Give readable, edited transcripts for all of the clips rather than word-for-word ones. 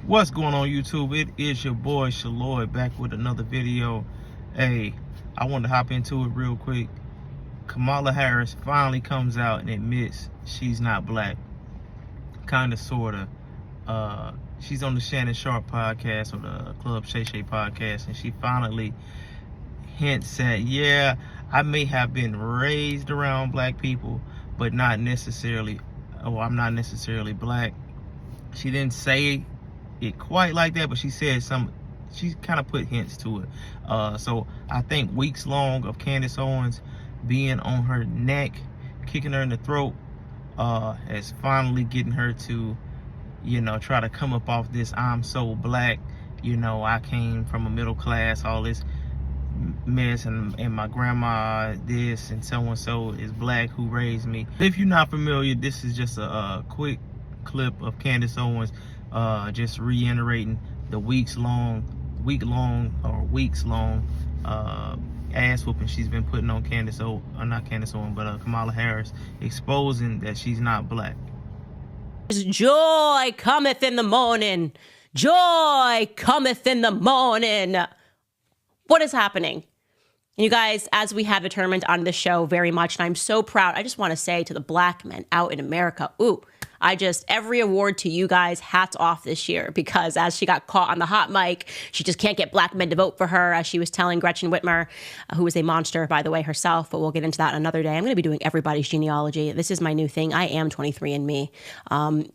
What's going on, YouTube? It is your boy Shaloy back with another video. Hey, I wanted to hop into it real quick. Kamala Harris finally comes out and admits she's not black. Kinda, sorta. She's on the Shannon Sharp podcast, or the Club Shay Shay podcast, and she finally hints at, yeah, I may have been raised around black people, but not necessarily, I'm not necessarily black. She didn't say it quite like that, but she said she kind of put hints to it. So I think weeks long of Candace Owens being on her neck, kicking her in the throat, is finally getting her to, try to come up off this I'm so black, I came from a middle class, all this mess, and my grandma this and so and so is black who raised me. If you're not familiar, this is just a quick clip of Candace Owens just reiterating the weeks long ass whooping she's been putting on Kamala Harris, exposing that she's not black. Joy cometh in the morning. Joy cometh in the morning. What is happening? You guys, as we have determined on the show very much, and I'm so proud, I just want to say to the black men out in America, every award to you guys, hats off this year, because as she got caught on the hot mic, she just can't get black men to vote for her, as she was telling Gretchen Whitmer, who is a monster, by the way, herself, but we'll get into that another day. I'm going to be doing everybody's genealogy. This is my new thing. I am 23andMe.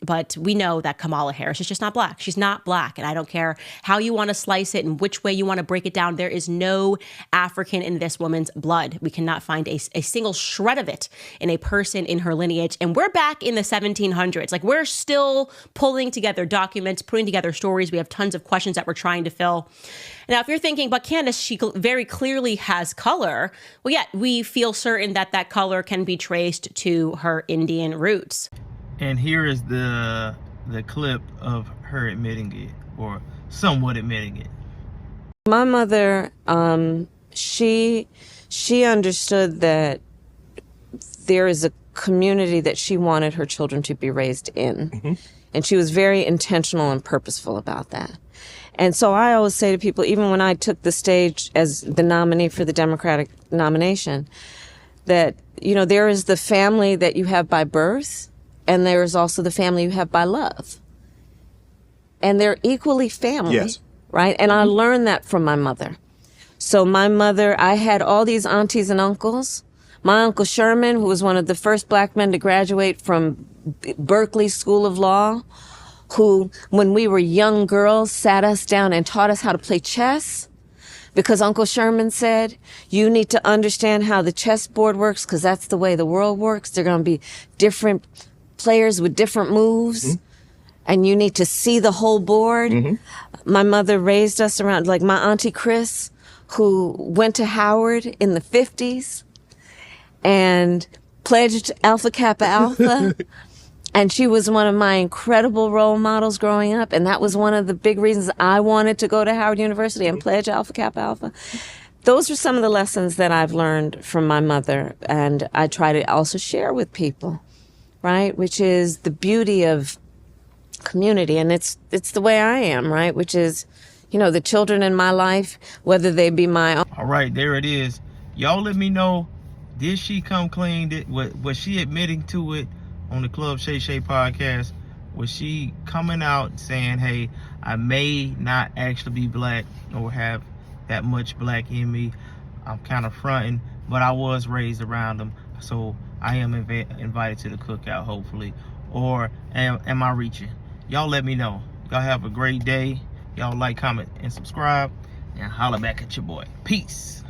But we know that Kamala Harris is just not black. She's not black, and I don't care how you want to slice it and which way you want to break it down. There is no African in this woman's blood. We cannot find a single shred of it in a person in her lineage, and we're back in the 1700s. Like, we're still pulling together documents, putting together stories. We have tons of questions that we're trying to fill. Now, if you're thinking, but Candace, she very clearly has color. Well, yeah, we feel certain that that color can be traced to her Indian roots. And here is the clip of her admitting it, or somewhat admitting it. My mother, she understood that there is a community that she wanted her children to be raised in. Mm-hmm. And she was very intentional and purposeful about that. And so I always say to people, even when I took the stage as the nominee for the Democratic nomination, that, there is the family that you have by birth, and there is also the family you have by love. And they're equally family, yes, right? And I learned that from my mother. So my mother, I had all these aunties and uncles. My Uncle Sherman, who was one of the first black men to graduate from Berkeley School of Law, who, when we were young girls, sat us down and taught us how to play chess, because Uncle Sherman said, you need to understand how the chessboard works, because that's the way the world works. There are going to be different players with different moves, mm-hmm, and you need to see the whole board. Mm-hmm. My mother raised us around, like my Auntie Chris, who went to Howard in the 50s, and pledged Alpha Kappa Alpha. And she was one of my incredible role models growing up. And that was one of the big reasons I wanted to go to Howard University and pledge Alpha Kappa Alpha. Those are some of the lessons that I've learned from my mother. And I try to also share with people, right? Which is the beauty of community. And it's the way I am, right? Which is, the children in my life, whether they be my own. All right, there it is. Y'all let me know. Did she come clean? Was she admitting to it on the Club Shay Shay podcast? Was she coming out saying, hey, I may not actually be black or have that much black in me? I'm kind of fronting, but I was raised around them, so I am invited to the cookout, hopefully. Or am I reaching? Y'all let me know. Y'all have a great day. Y'all like, comment, and subscribe, and holla back at your boy. Peace.